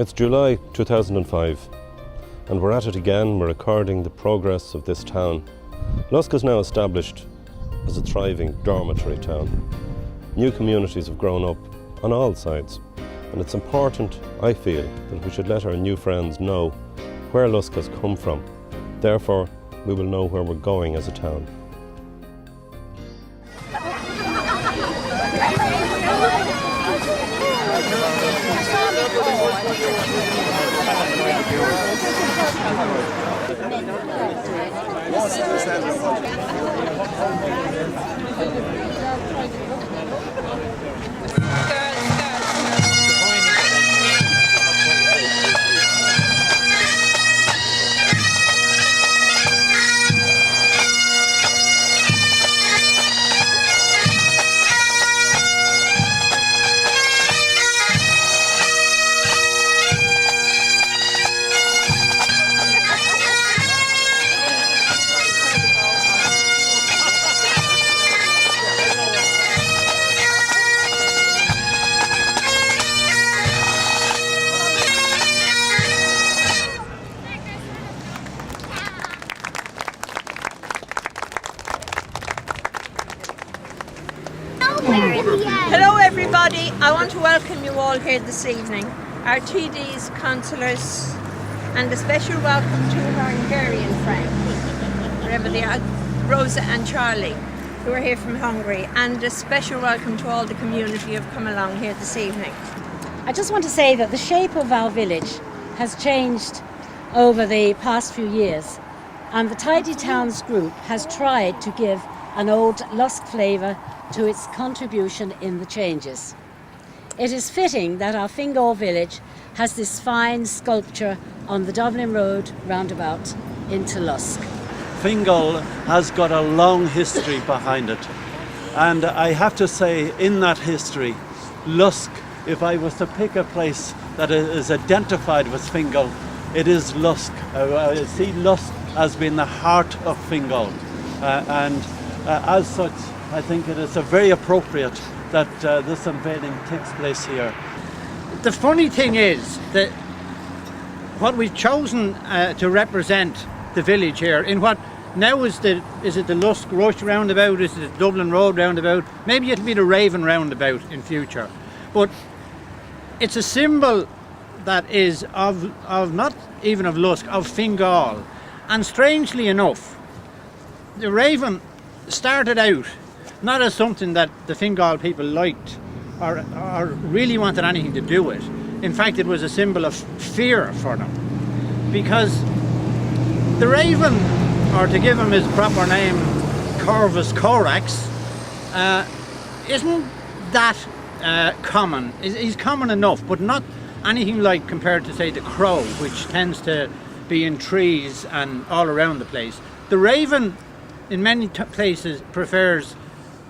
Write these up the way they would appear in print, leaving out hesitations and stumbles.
It's July 2005 and we're at it again. We're recording the progress of this town. Lusk is now established as a thriving dormitory town. New communities have grown up on all sides, and it's important, I feel, that we should let our new friends know where Lusk has come from. Therefore, we will know where we're going as a town. Hello everybody, I want to welcome you all here this evening, our TDs, councillors, and a special welcome to our Hungarian friends, wherever they are, Rosa and Charlie, who are here from Hungary, and a special welcome to all the community who have come along here this evening. I just want to say that the shape of our village has changed over the past few years, and the Tidy Towns group has tried to give an old Lusk flavour to its contribution in the changes. It is fitting that our Fingal village has this fine sculpture on the Dublin Road roundabout into Lusk. Fingal has got a long history behind it, and I have to say, in that history, Lusk, if I was to pick a place that is identified with Fingal, it is Lusk. I see Lusk as being the heart of Fingal, and as such I think it is very appropriate that this unveiling takes place here. The funny thing is that what we've chosen to represent the village here in what now is it the Lusk Rush roundabout, is it the Dublin Road roundabout, maybe it'll be the Raven roundabout in future, but it's a symbol that is of not even of Lusk, of Fingal. And strangely enough, the Raven started out not as something that the Fingal people liked or really wanted anything to do with. In fact, it was a symbol of fear for them, because the Raven, or to give him his proper name, Corvus Corax, isn't that common. He's common enough, but not anything like compared to, say, the crow, which tends to be in trees and all around the place. The Raven in many places prefers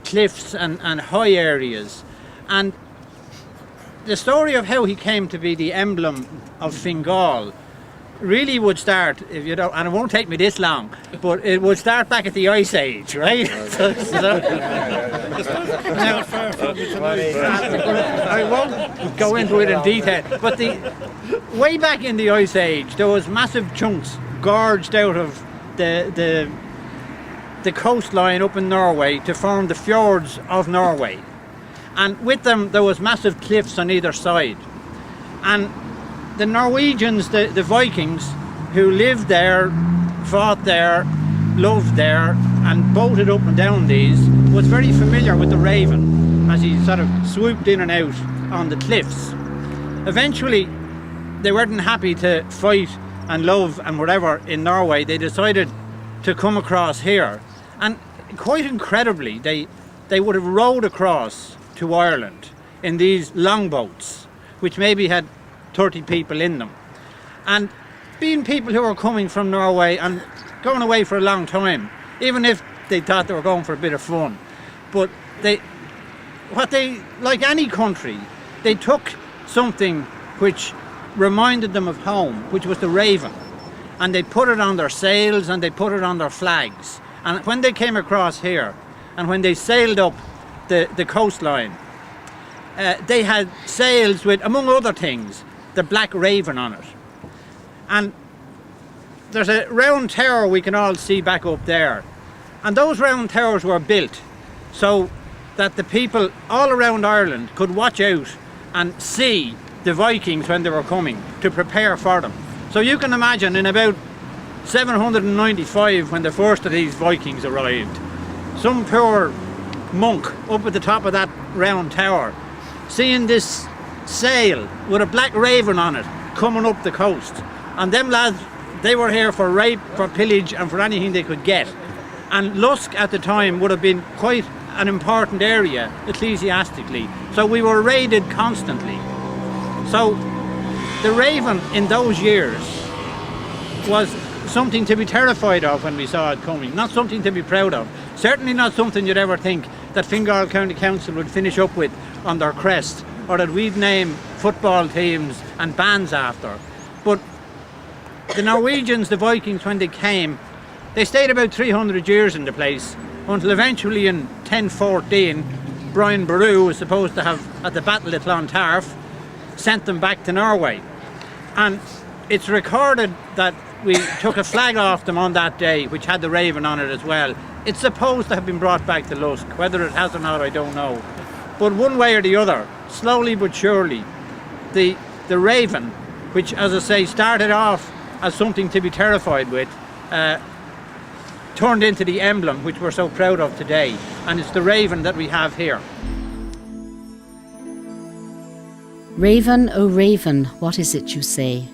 cliffs and high areas, and the story of how he came to be the emblem of Fingal really would start, if you don't, and it won't take me this long, but it would start back at the Ice Age, right? I won't go into it in detail, but way back in the Ice Age there was massive chunks gorged out of the coastline up in Norway to form the Fjords of Norway, and with them there was massive cliffs on either side, and the Norwegians, the Vikings who lived there, fought there, loved there and boated up and down these, was very familiar with the Raven as he sort of swooped in and out on the cliffs. Eventually they weren't happy to fight and love and whatever in Norway. They decided to come across here, and quite incredibly they would have rowed across to Ireland in these longboats, which maybe had 30 people in them, and being people who were coming from Norway and going away for a long time, even if they thought they were going for a bit of fun, but like any country, they took something which reminded them of home, which was the Raven, and they put it on their sails and they put it on their flags. And when they came across here and when they sailed up the coastline, they had sails with, among other things, the Black Raven on it. And there's a round tower we can all see back up there. And those round towers were built so that the people all around Ireland could watch out and see the Vikings when they were coming, to prepare for them. So you can imagine in about 795, when the first of these Vikings arrived, some poor monk up at the top of that round tower, seeing this sail with a black raven on it coming up the coast. And them lads, they were here for rape, for pillage and for anything they could get. And Lusk at the time would have been quite an important area ecclesiastically. So we were raided constantly. So the raven in those years was something to be terrified of when we saw it coming, not something to be proud of. Certainly not something you'd ever think that Fingal County Council would finish up with on their crest, or that we'd name football teams and bands after. But the Norwegians, the Vikings, when they came, they stayed about 300 years in the place, until eventually in 1014, Brian Boru was supposed to have, at the Battle of Clontarf, sent them back to Norway. And it's recorded that we took a flag off them on that day, which had the raven on it as well. It's supposed to have been brought back to Lusk. Whether it has or not, I don't know. But one way or the other, slowly but surely, the raven, which, as I say, started off as something to be terrified with, turned into the emblem which we're so proud of today. And it's the raven that we have here. Raven, oh raven, what is it you say?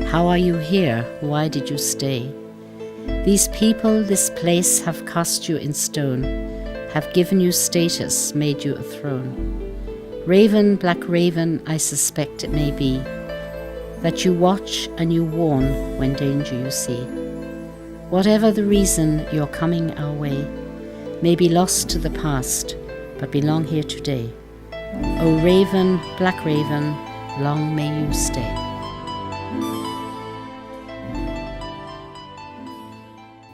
How are you here? Why did you stay? These people, this place have cast you in stone, have given you status, made you a throne. Raven, black raven, I suspect it may be, that you watch and you warn when danger you see. Whatever the reason you're coming our way, may be lost to the past, but belong here today. O raven, black raven, long may you stay.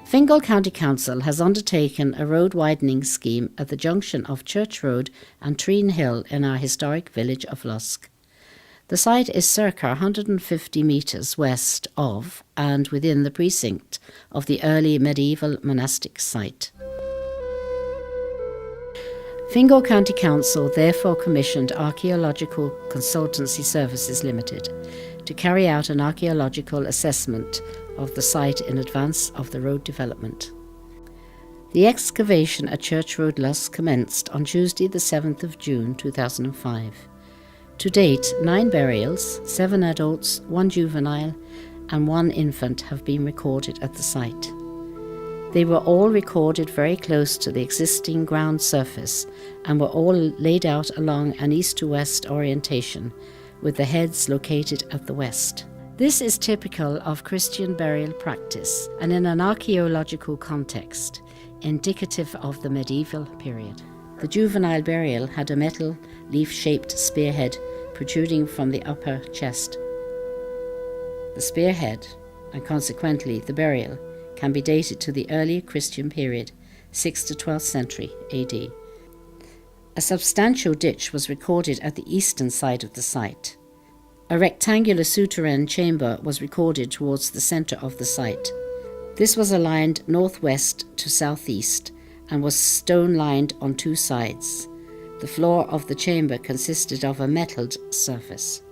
Fingal County Council has undertaken a road widening scheme at the junction of Church Road and Treen Hill in our historic village of Lusk. The site is circa 150 metres west of and within the precinct of the early medieval monastic site. Fingal County Council therefore commissioned Archaeological Consultancy Services Limited to carry out an archaeological assessment of the site in advance of the road development. The excavation at Church Road Lusk commenced on Tuesday the 7th of June 2005. To date, 9 burials, 7 adults, 1 juvenile and 1 infant have been recorded at the site. They were all recorded very close to the existing ground surface and were all laid out along an east to west orientation, with the heads located at the west. This is typical of Christian burial practice and in an archaeological context, indicative of the medieval period. The juvenile burial had a metal leaf-shaped spearhead protruding from the upper chest. The spearhead, and consequently the burial, can be dated to the early Christian period, 6th to 12th century AD. A substantial ditch was recorded at the eastern side of the site. A rectangular souterrain chamber was recorded towards the centre of the site. This was aligned northwest to southeast and was stone-lined on 2 sides. The floor of the chamber consisted of a metalled surface.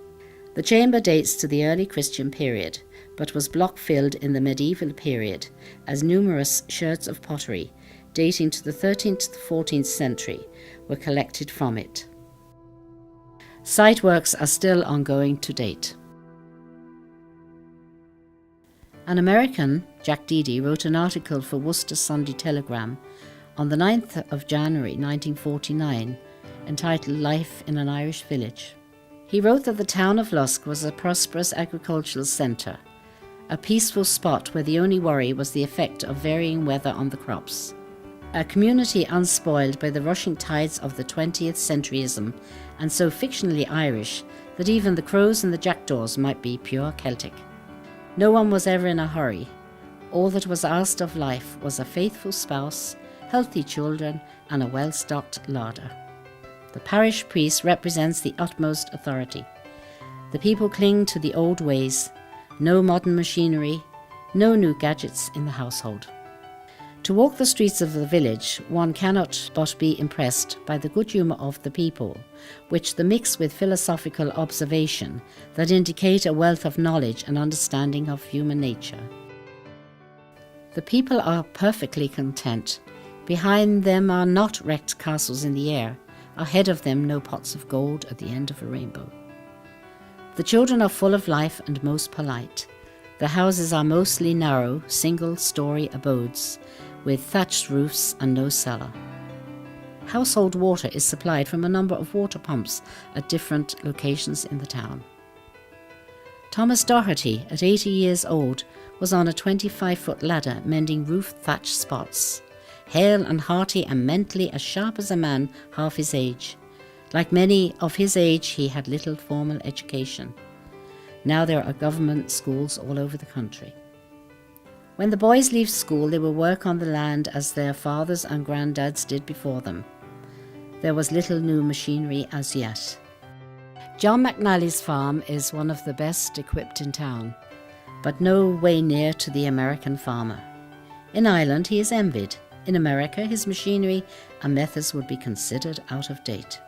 The chamber dates to the early Christian period, but was block-filled in the medieval period, as numerous sherds of pottery, dating to the 13th to the 14th century, were collected from it. Site works are still ongoing to date. An American, Jack Deedy, wrote an article for Worcester Sunday Telegram on the 9th of January 1949, entitled Life in an Irish Village. He wrote that the town of Lusk was a prosperous agricultural centre, a peaceful spot where the only worry was the effect of varying weather on the crops. A community unspoiled by the rushing tides of the 20th centuryism, and so fictionally Irish that even the crows and the jackdaws might be pure Celtic. No one was ever in a hurry. All that was asked of life was a faithful spouse, healthy children, and a well-stocked larder. The parish priest represents the utmost authority. The people cling to the old ways. No modern machinery, no new gadgets in the household. To walk the streets of the village, one cannot but be impressed by the good humour of the people, which the mix with philosophical observation that indicate a wealth of knowledge and understanding of human nature. The people are perfectly content. Behind them are not wrecked castles in the air. Ahead of them no pots of gold at the end of a rainbow. The children are full of life and most polite. The houses are mostly narrow, single-storey abodes, with thatched roofs and no cellar. Household water is supplied from a number of water pumps at different locations in the town. Thomas Doherty, at 80 years old, was on a 25-foot ladder mending roof-thatched spots, hale and hearty and mentally as sharp as a man half his age. Like many of his age, he had little formal education. Now there are government schools all over the country. When the boys leave school, they will work on the land as their fathers and granddads did before them. There was little new machinery as yet. John McNally's farm is one of the best equipped in town, but no way near to the American farmer. In Ireland, he is envied. In America, his machinery and methods would be considered out of date.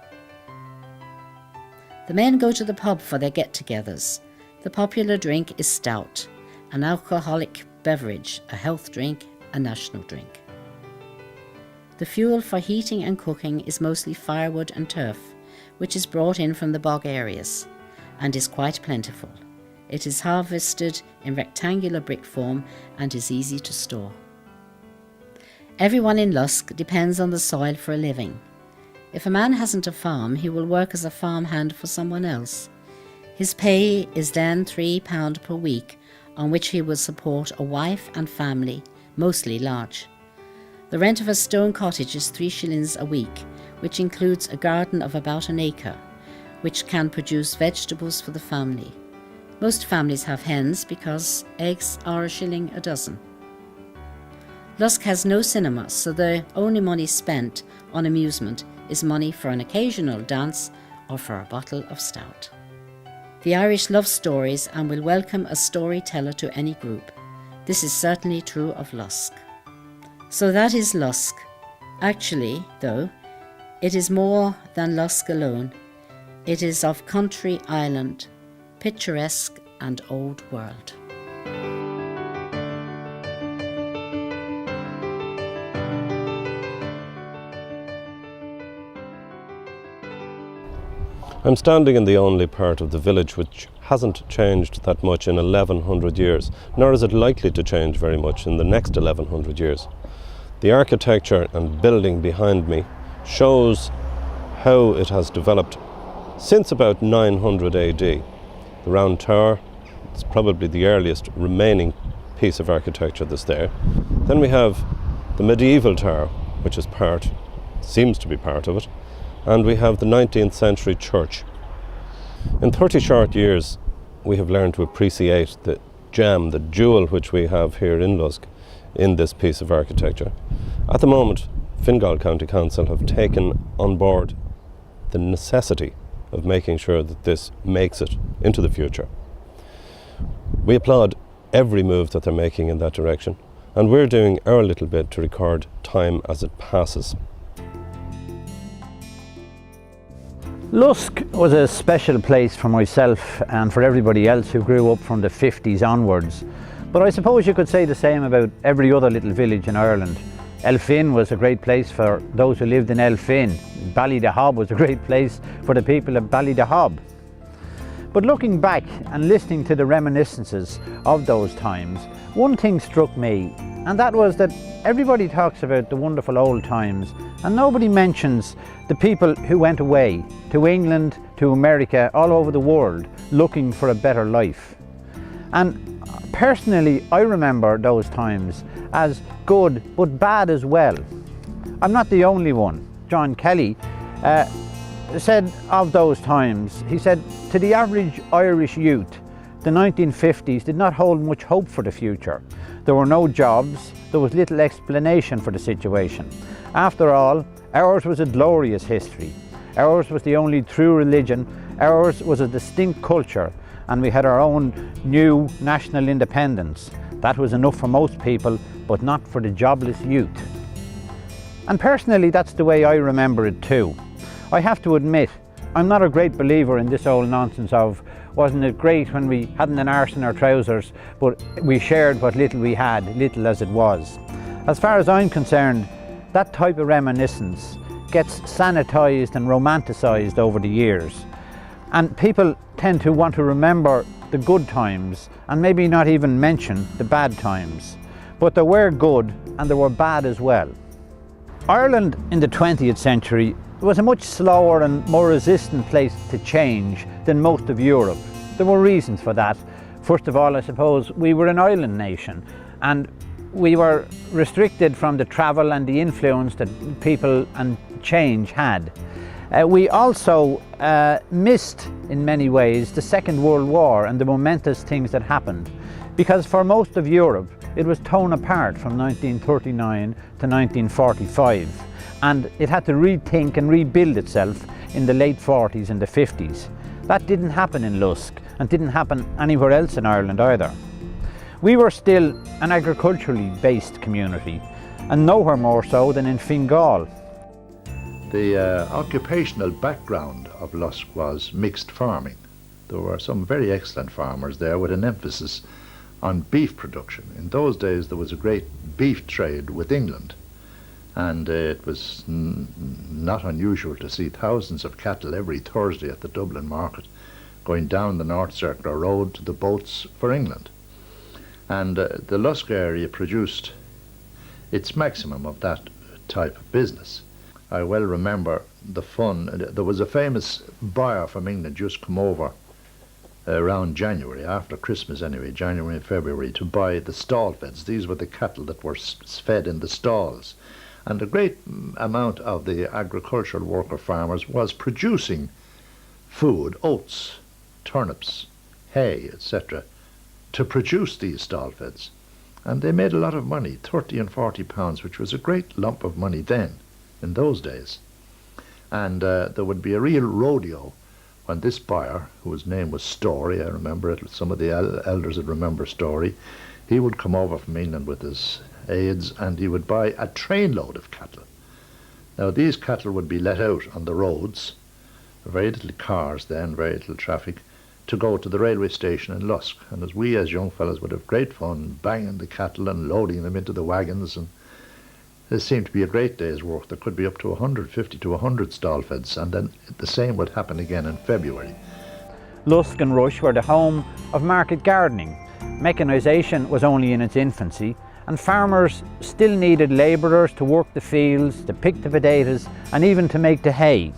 The men go to the pub for their get-togethers. The popular drink is stout, an alcoholic beverage, a health drink, a national drink. The fuel for heating and cooking is mostly firewood and turf, which is brought in from the bog areas, and is quite plentiful. It is harvested in rectangular brick form and is easy to store. Everyone in Lusk depends on the soil for a living. If a man hasn't a farm, he will work as a farmhand for someone else. His pay is then £3 per week, on which he will support a wife and family, mostly large. The rent of a stone cottage is 3 shillings a week, which includes a garden of about an acre, which can produce vegetables for the family. Most families have hens because eggs are 1 shilling a dozen. Lusk has no cinema, so the only money spent on amusement is money for an occasional dance or for a bottle of stout. The Irish love stories and will welcome a storyteller to any group. This is certainly true of Lusk. So that is Lusk. Actually, though, it is more than Lusk alone. It is of country Ireland, picturesque and old world. I'm standing in the only part of the village which hasn't changed that much in 1100 years, nor is it likely to change very much in the next 1100 years. The architecture and building behind me shows how it has developed since about 900 AD. The round tower is probably the earliest remaining piece of architecture that's there. Then we have the medieval tower, which is seems to be part of it. And we have the 19th century church. In 30 short years, we have learned to appreciate the gem, the jewel which we have here in Lusk in this piece of architecture. At the moment, Fingal County Council have taken on board the necessity of making sure that this makes it into the future. We applaud every move that they're making in that direction, and we're doing our little bit to record time as it passes. Lusk was a special place for myself and for everybody else who grew up from the 50s onwards. But I suppose you could say the same about every other little village in Ireland. Elphin was a great place for those who lived in Elphin. Ballydehob was a great place for the people of Ballydehob. But looking back and listening to the reminiscences of those times, one thing struck me, and that was that everybody talks about the wonderful old times and nobody mentions the people who went away to England, to America, all over the world looking for a better life. And personally, I remember those times as good but bad as well. I'm not the only one. John Kelly said of those times, he said, to the average Irish youth, the 1950s did not hold much hope for the future. There were no jobs, there was little explanation for the situation. After all, ours was a glorious history. Ours was the only true religion. Ours was a distinct culture, and we had our own new national independence. That was enough for most people, but not for the jobless youth. And personally, that's the way I remember it too. I have to admit, I'm not a great believer in this old nonsense of, wasn't it great when we hadn't an arse in our trousers, but we shared what little we had, little as it was. As far as I'm concerned, that type of reminiscence gets sanitised and romanticised over the years. And people tend to want to remember the good times and maybe not even mention the bad times. But there were good and there were bad as well. Ireland in the 20th century was a much slower and more resistant place to change than most of Europe. There were reasons for that. First of all, I suppose we were an island nation and we were restricted from the travel and the influence that people and change had. We also missed, in many ways, the Second World War and the momentous things that happened, because for most of Europe it was torn apart from 1939 to 1945, and it had to rethink and rebuild itself in the late 40s and the 50s. That didn't happen in Lusk and didn't happen anywhere else in Ireland either. We were still an agriculturally based community, and nowhere more so than in Fingal. The occupational background of Lusk was mixed farming. There were some very excellent farmers there with an emphasis on beef production. In those days there was a great beef trade with England, and it was not unusual to see thousands of cattle every Thursday at the Dublin market going down the North Circular Road to the boats for England. And the Lusk area produced its maximum of that type of business. I well remember the fun. There was a famous buyer from England just come over around January, after Christmas anyway, January and February, to buy the stall feds. These were the cattle that were fed in the stalls. And a great amount of the agricultural worker farmers was producing food, oats, turnips, hay, etc., to produce these stall feds. And they made a lot of money, 30 and 40 pounds, which was a great lump of money then, in those days. And there would be a real rodeo when this buyer, whose name was Story, I remember it, some of the elders would remember Story, he would come over from England with his aides and he would buy a trainload of cattle. Now these cattle would be let out on the roads, very little cars then, very little traffic, to go to the railway station in Lusk. And as we as young fellows would have great fun banging the cattle and loading them into the wagons, and it seemed to be a great day's work. There could be up to 150 to 100 stall feds, and then the same would happen again in February. Lusk and Rush were the home of market gardening. Mechanisation was only in its infancy, and farmers still needed labourers to work the fields, to pick the potatoes, and even to make the hay.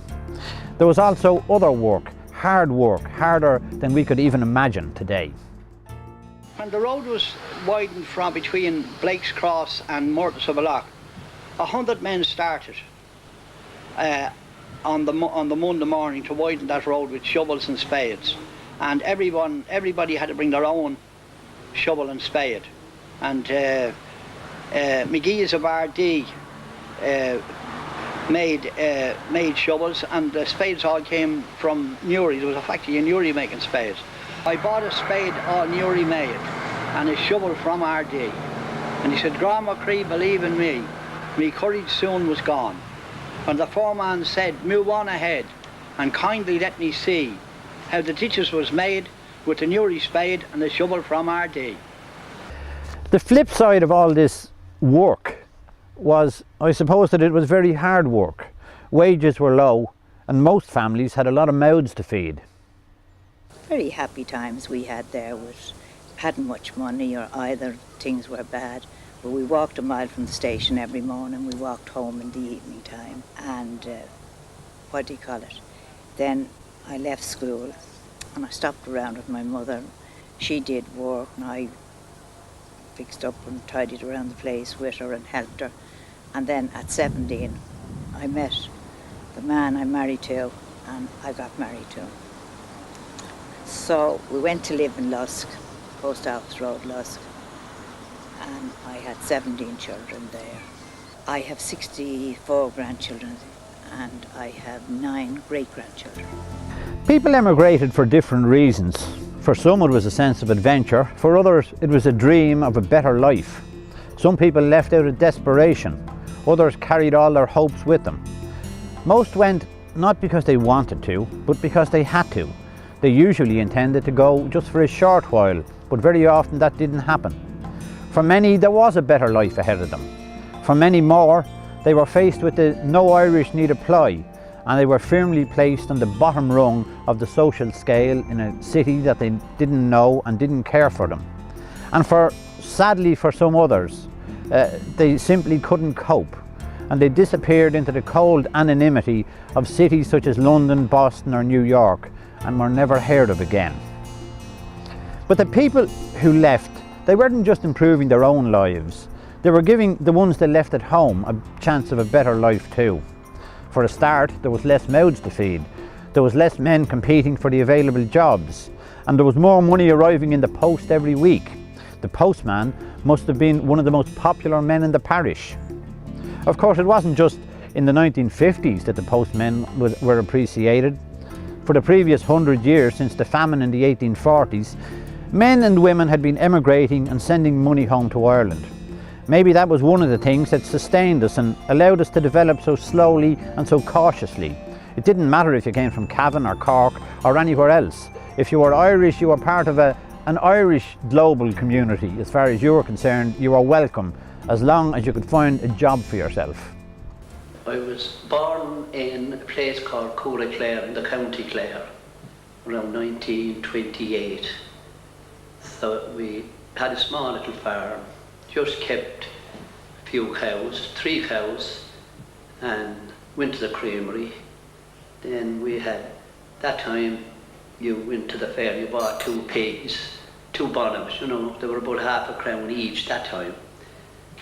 There was also other work, harder than we could even imagine today. When the road was widened from between Blake's Cross and Mortis of Lock, 100 men started on the Monday morning to widen that road with shovels and spades, and everybody had to bring their own shovel and spade. And McGee's of RD made shovels, and the spades all came from Newry. There was a factory in Newry making spades. I bought a spade all Newry made and a shovel from RD, and he said, "Grandma Cree, believe in me." Me courage soon was gone. When the foreman said, "Move on ahead and kindly let me see how the ditches was made with the Newry spade and the shovel from RD." The flip side of all this work was, I suppose, that it was very hard work. Wages were low and most families had a lot of mouths to feed. Very happy times we had there. We hadn't much money or either, things were bad. But we walked a mile from the station every morning. We walked home in the evening time, and then I left school and I stopped around with my mother. She did work and I fixed up and tidied around the place with her and helped her. And then at 17 I met the man I'm married to, and I got married to him. So we went to live in Lusk, Post Office Road, Lusk. And I had 17 children there. I have 64 grandchildren, and I have 9 great-grandchildren. People emigrated for different reasons. For some it was a sense of adventure, for others it was a dream of a better life. Some people left out of desperation, others carried all their hopes with them. Most went not because they wanted to, but because they had to. They usually intended to go just for a short while, but very often that didn't happen. For many there was a better life ahead of them. For many more, they were faced with the "no Irish need apply," and they were firmly placed on the bottom rung of the social scale in a city that they didn't know and didn't care for them. And sadly for some others, they simply couldn't cope, and they disappeared into the cold anonymity of cities such as London, Boston or New York, and were never heard of again. But the people who left, they weren't just improving their own lives, they were giving the ones they left at home a chance of a better life too. For a start, there was less mouths to feed, there was less men competing for the available jobs, and there was more money arriving in the post every week. The postman must have been one of the most popular men in the parish. Of course, it wasn't just in the 1950s that the postmen were appreciated. For the previous 100 years, since the famine in the 1840s, men and women had been emigrating and sending money home to Ireland. Maybe that was one of the things that sustained us and allowed us to develop so slowly and so cautiously. It didn't matter if you came from Cavan or Cork or anywhere else. If you were Irish, you were part of an Irish global community. As far as you were concerned, you were welcome, as long as you could find a job for yourself. I was born in a place called Clare in the County Clare around 1928. So we had a small little farm, just kept a few cows, 3 cows, and went to the creamery. Then we had, that time you went to the fair, you bought 2 pigs, 2 bottoms, you know, they were about £0.50 each that time.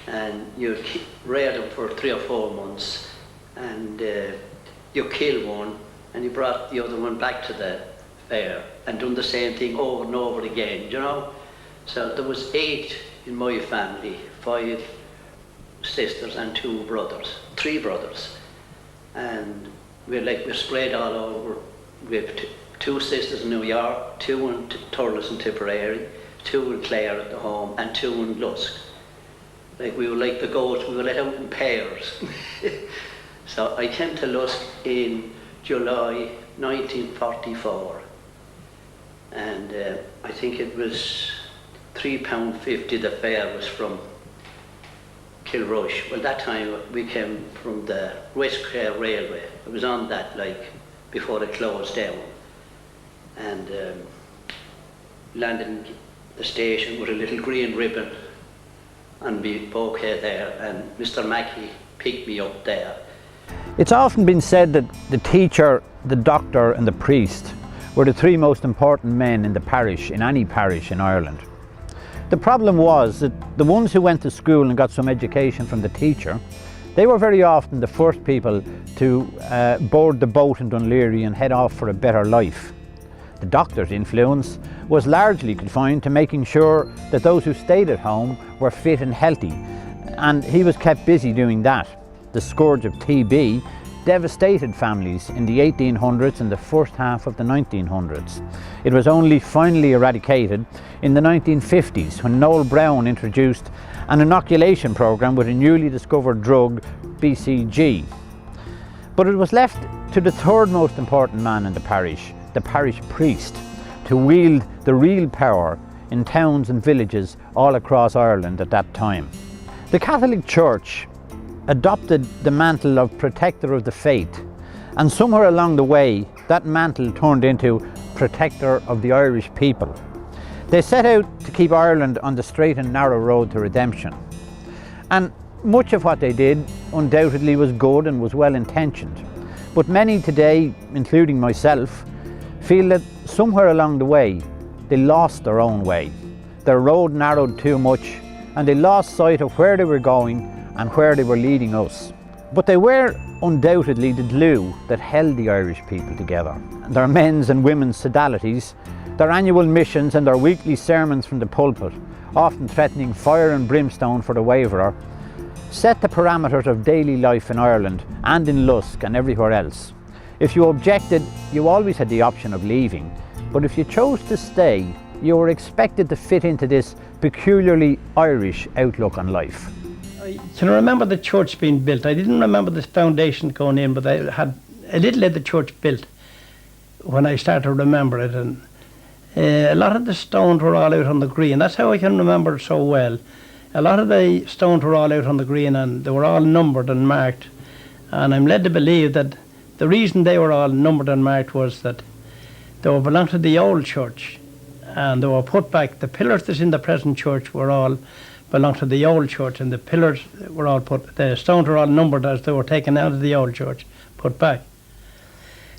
And you reared them for 3 or 4 months, and you killed one and you brought the other one back to the fair and done the same thing over and over again, you know. So there was 8 in my family, 5 sisters and 2 brothers, 3 brothers, and we're spread all over. We have 2 sisters in New York, 2 in Thurles and Tipperary, 2 in Clare at the home, and 2 in Lusk. Like we were like the goats, we were let out in pairs. So I came to Lusk in July 1944, and I think it was £3.50 the fare was from Kilrush. Well, that time we came from the West Clare Railway. It was on that, like, before it closed down. And landed in the station with a little green ribbon on my bouquet there, and Mr. Mackey picked me up there. It's often been said that the teacher, the doctor and the priest were the 3 most important men in the parish, in any parish in Ireland. The problem was that the ones who went to school and got some education from the teacher, they were very often the first people to board the boat in Dunleary and head off for a better life. The doctor's influence was largely confined to making sure that those who stayed at home were fit and healthy, and he was kept busy doing that. The scourge of TB devastated families in the 1800s and the first half of the 1900s. It was only finally eradicated in the 1950s when Noel Brown introduced an inoculation program with a newly discovered drug, BCG. But it was left to the 3rd most important man in the parish priest, to wield the real power in towns and villages all across Ireland at that time. The Catholic Church adopted the mantle of protector of the faith, and somewhere along the way that mantle turned into protector of the Irish people. They set out to keep Ireland on the straight and narrow road to redemption, and much of what they did undoubtedly was good and was well intentioned, but many today, including myself, feel that somewhere along the way they lost their own way. Their road narrowed too much and they lost sight of where they were going and where they were leading us. But they were undoubtedly the glue that held the Irish people together. Their men's and women's sodalities, their annual missions and their weekly sermons from the pulpit, often threatening fire and brimstone for the waverer, set the parameters of daily life in Ireland and in Lusk and everywhere else. If you objected, you always had the option of leaving, but if you chose to stay, you were expected to fit into this peculiarly Irish outlook on life. I can remember the church being built. I didn't remember the foundation going in, but I had a little of the church built when I started to remember it. And a lot of the stones were all out on the green. That's how I can remember it so well. A lot of the stones were all out on the green and they were all numbered and marked. And I'm led to believe that the reason they were all numbered and marked was that they were belonged to the old church and they were put back. The pillars that's in the present church were all belonged to the old church, and the pillars were all the stones were all numbered as they were taken out of the old church, put back.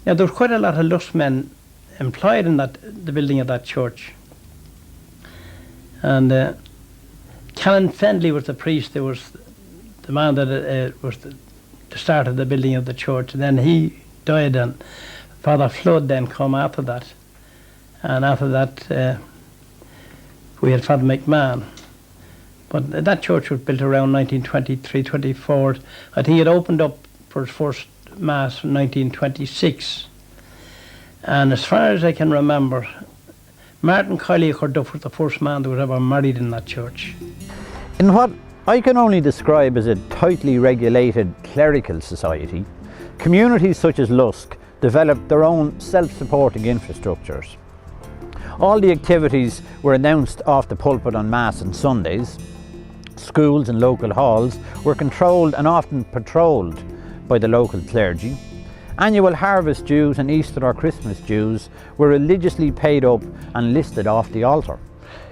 Now there was quite a lot of Lusk men employed in the building of that church. And Callan Fendley was the priest. There was the man that was the start of the building of the church. And then he died, and Father Flood then come after that. And after that, we had Father McMahon. But that church was built around 1923-24. I think it opened up for its first Mass in 1926. And as far as I can remember, Martin Kiley Corduff was the first man that was ever married in that church. In what I can only describe as a tightly regulated clerical society, communities such as Lusk developed their own self-supporting infrastructures. All the activities were announced off the pulpit on Mass and Sundays. Schools and local halls were controlled and often patrolled by the local clergy. Annual harvest dues and Easter or Christmas dues were religiously paid up and listed off the altar.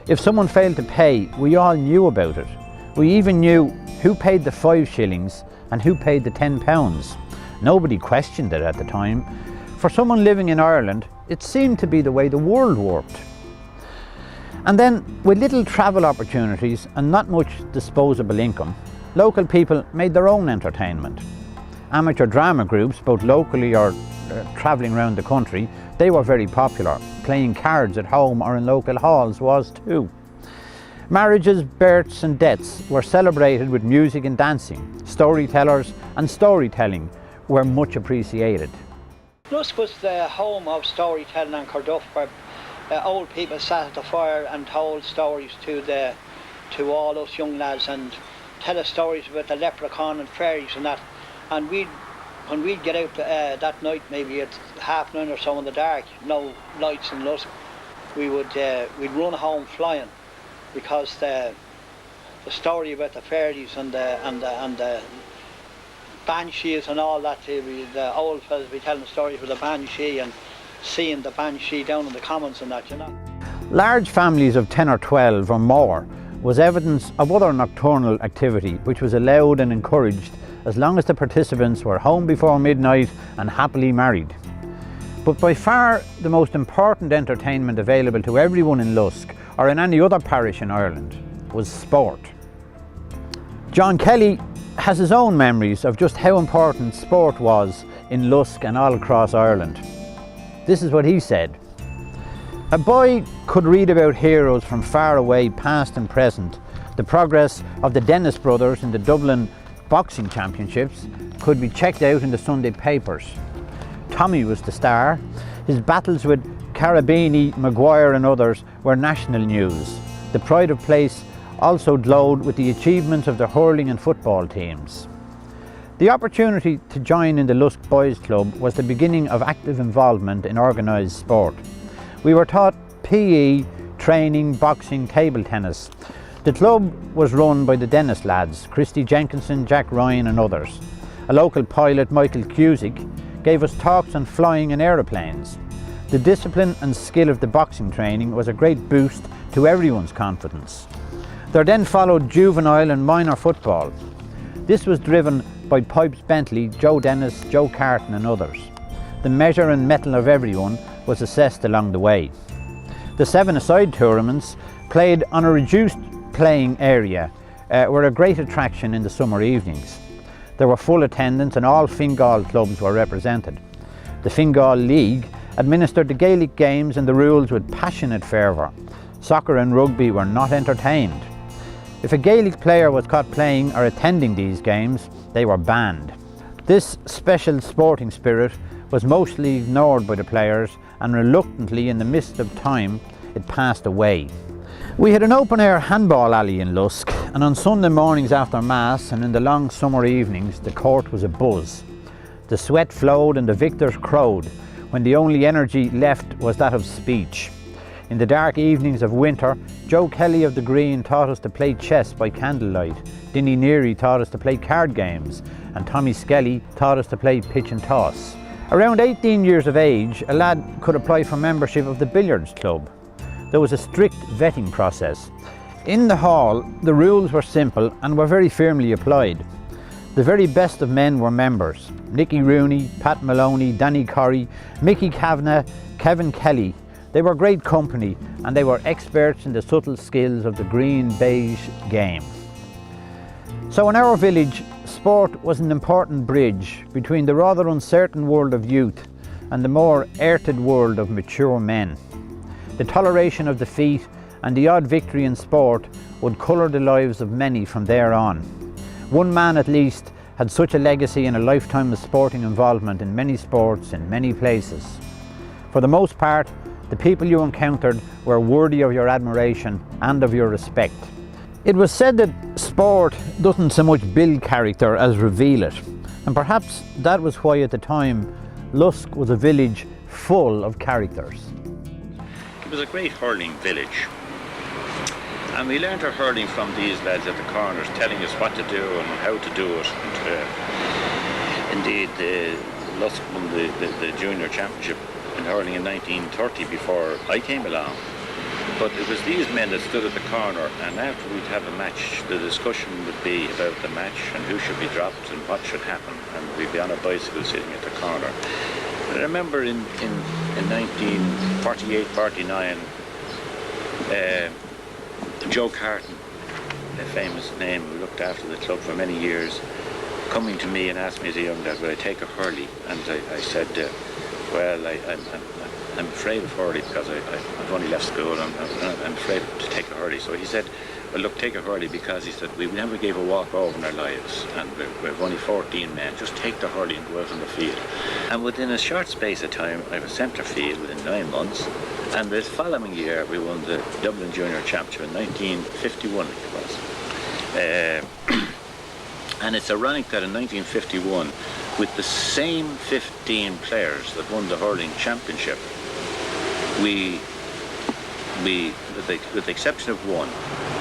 If someone failed to pay, we all knew about it. We even knew who paid the 5 shillings and who paid the £10. Nobody questioned it at the time. For someone living in Ireland, it seemed to be the way the world worked. And then, with little travel opportunities and not much disposable income, local people made their own entertainment. Amateur drama groups, both locally or travelling around the country, they were very popular. Playing cards at home or in local halls was too. Marriages, births and deaths were celebrated with music and dancing. Storytellers and storytelling were much appreciated. Lusk was the home of storytelling and Corduff, where old people sat at the fire and told stories to all us young lads, and tell us stories about the leprechaun and fairies and that. And when we'd get out that night, maybe at 9:30 or so in the dark, no lights in Lusk, we'd run home flying, because the story about the fairies and the banshees and all that, the old fellas be telling stories with the banshee and seeing the banshee down in the commons and that, you know. Large families of 10 or 12 or more was evidence of other nocturnal activity which was allowed and encouraged as long as the participants were home before midnight and happily married. But by far the most important entertainment available to everyone in Lusk or in any other parish in Ireland was sport. John Kelly has his own memories of just how important sport was in Lusk and all across Ireland. This is what he said. A boy could read about heroes from far away, past and present. The progress of the Dennis brothers in the Dublin boxing championships could be checked out in the Sunday papers. Tommy was the star. His battles with Carabini, Maguire and others were national news. The pride of place also glowed with the achievements of the hurling and football teams. The opportunity to join in the Lusk Boys Club was the beginning of active involvement in organised sport. We were taught PE, training, boxing, table tennis. The club was run by the Dennis lads, Christy Jenkinson, Jack Ryan and others. A local pilot, Michael Cusick, gave us talks on flying in aeroplanes. The discipline and skill of the boxing training was a great boost to everyone's confidence. There then followed juvenile and minor football. This was driven by Pipes Bentley, Joe Dennis, Joe Carton and others. The measure and mettle of everyone was assessed along the way. The 7-a-side tournaments, played on a reduced playing area, were a great attraction in the summer evenings. There were full attendance and all Fingal clubs were represented. The Fingal League administered the Gaelic games and the rules with passionate fervour. Soccer and rugby were not entertained. If a Gaelic player was caught playing or attending these games, they were banned. This special sporting spirit was mostly ignored by the players, and reluctantly, in the midst of time, it passed away. We had an open-air handball alley in Lusk, and on Sunday mornings after Mass and in the long summer evenings, the court was abuzz. The sweat flowed and the victors crowed, when the only energy left was that of speech. In the dark evenings of winter, Joe Kelly of the Green taught us to play chess by candlelight, Dinny Neary taught us to play card games, and Tommy Skelly taught us to play pitch and toss. Around 18 years of age, a lad could apply for membership of the billiards club. There was a strict vetting process. In the hall, the rules were simple and were very firmly applied. The very best of men were members. Nicky Rooney, Pat Maloney, Danny Corrie, Mickey Kavanagh, Kevin Kelly. They were great company, and they were experts in the subtle skills of the green-beige game. So in our village, sport was an important bridge between the rather uncertain world of youth and the more earthed world of mature men. The toleration of defeat and the odd victory in sport would colour the lives of many from there on. One man at least had such a legacy and a lifetime of sporting involvement in many sports in many places. For the most part, the people you encountered were worthy of your admiration and of your respect. It was said that sport doesn't so much build character as reveal it, and perhaps that was why at the time Lusk was a village full of characters. It was a great hurling village, and we learned our hurling from these lads at the corners, telling us what to do and how to do it. And, indeed, Lusk won the junior championship in hurling in 1930 before I came along. But it was these men that stood at the corner, and after we'd have a match, the discussion would be about the match and who should be dropped and what should happen, and we'd be on a bicycle sitting at the corner. And I remember in 1948-49, Joe Carton, a famous name who looked after the club for many years, coming to me and asked me as a young lad, would I take a hurley? And I said, well, I'm afraid of hurley because I've only left school and I'm afraid to take a hurley. So he said, well, look, take a hurley, because he said, we never gave a walk over in our lives, and we've only 14 men. Just take the hurley and go out on the field. And within a short space of time, I was centre field within 9 months. And the following year, we won the Dublin Junior Championship in 1951, it was. And it's ironic that in 1951, with the same 15 players that won the hurling championship, we with the exception of one,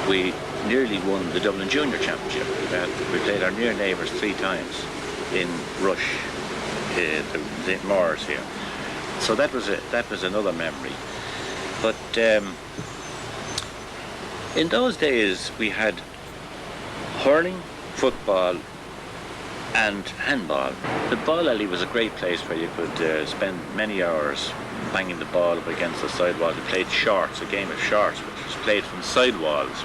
we nearly won the Dublin Junior Championship. We played our near neighbours 3 times in Rush, the Moors here. So that was another memory. But in those days we had hurling, football and handball. The ball alley was a great place where you could spend many hours banging the ball up against the sidewall. We played shorts, a game of shorts, which was played from sidewalls.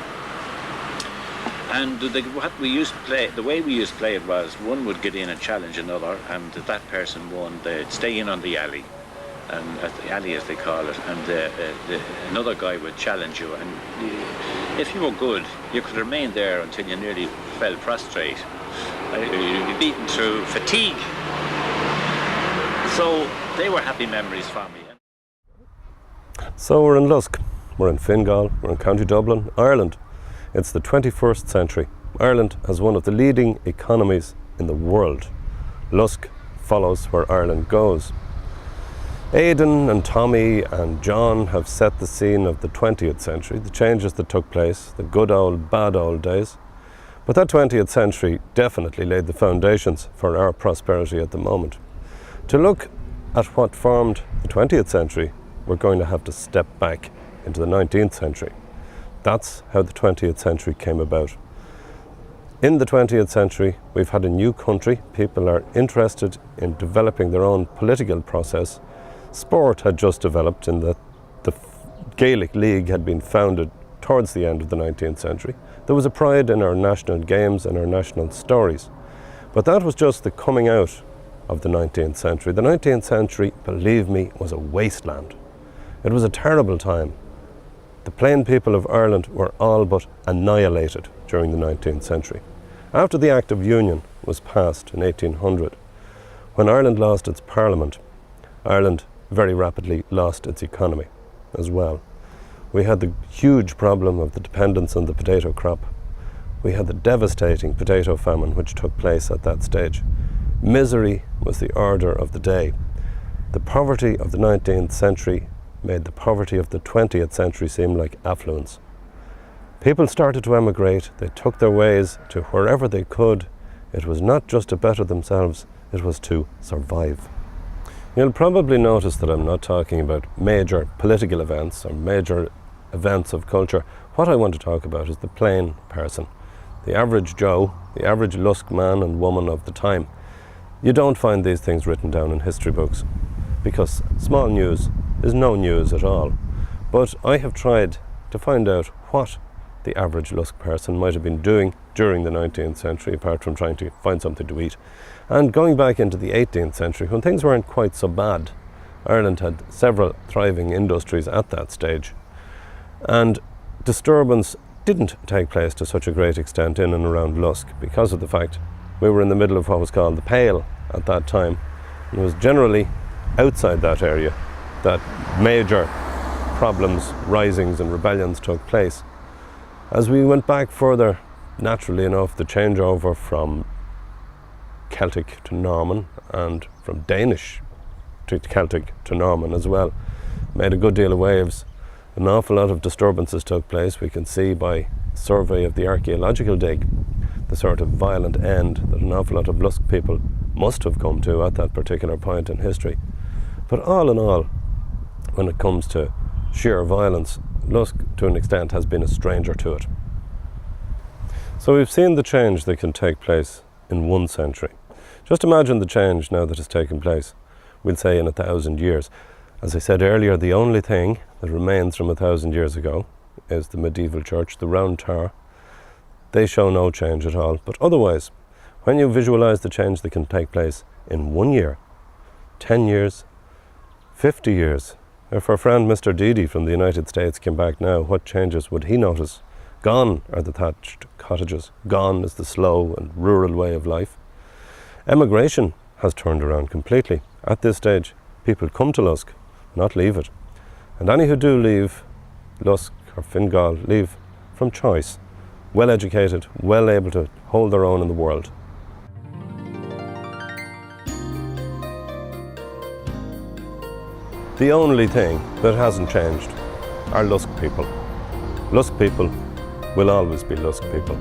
And what we used to play, the way we used to play it was, one would get in and challenge another, and if that person won, they'd stay in on the alley, and at the alley as they call it, and another guy would challenge you, and if you were good, you could remain there until you nearly fell prostrate. You'd be beaten through fatigue. So they were happy memories for me. So we're in Lusk, we're in Fingal, we're in County Dublin, Ireland. It's the 21st century. Ireland has one of the leading economies in the world. Lusk follows where Ireland goes. Aidan and Tommy and John have set the scene of the 20th century, the changes that took place, the good old, bad old days. But that 20th century definitely laid the foundations for our prosperity at the moment. To look at what formed the 20th century, we're going to have to step back into the 19th century. That's how the 20th century came about. In the 20th century, we've had a new country. People are interested in developing their own political process. Sport had just developed in that the Gaelic League had been founded towards the end of the 19th century. There was a pride in our national games and our national stories. But that was just the coming out of the 19th century. The 19th century, believe me, was a wasteland. It was a terrible time. the plain people of Ireland were all but annihilated during the 19th century. After the Act of Union was passed in 1800, when Ireland lost its parliament, Ireland very rapidly lost its economy as well. We had the huge problem of the dependence on the potato crop. We had the devastating potato famine which took place at that stage. Misery was the order of the day. The poverty of the 19th century made the poverty of the 20th century seem like affluence. People started to emigrate. They took their ways to wherever they could. It was not just to better themselves, it was to survive. You'll probably notice that I'm not talking about major political events or major events of culture. What I want to talk about is the plain person, the average Joe, the average Lusk man and woman of the time. You don't find these things written down in history books because small news is no news at all. But I have tried to find out what the average Lusk person might have been doing during the 19th century, apart from trying to find something to eat. And going back into the 18th century, when things weren't quite so bad, Ireland had several thriving industries at that stage. And disturbance didn't take place to such a great extent in and around Lusk because of the fact we were in the middle of what was called the Pale at that time. It was generally outside that area that major problems, risings and rebellions took place. As we went back further, naturally enough, the changeover from Celtic to Norman and from Danish to Celtic to Norman as well made a good deal of waves. An awful lot of disturbances took place. We can see by survey of the archaeological dig the sort of violent end that an awful lot of Lusk people must have come to at that particular point in history. But all in all, when it comes to sheer violence, Lusk to an extent has been a stranger to it. So we've seen the change that can take place in 1 century. Just imagine the change now that has taken place, we'll say in 1,000 years. As I said earlier, the only thing that remains from 1,000 years ago is the medieval church, the round tower. They show no change at all. But otherwise, when you visualise the change that can take place in 1 year, 10 years, 50 years, if our friend Mr. Deedy from the United States came back now, what changes would he notice? Gone are the thatched cottages. Gone is the slow and rural way of life. Emigration has turned around completely. At this stage, people come to Lusk, not leave it. And any who do leave Lusk or Fingal leave from choice, well educated, well able to hold their own in the world. The only thing that hasn't changed are Lusk people. Lusk people will always be Lusk people.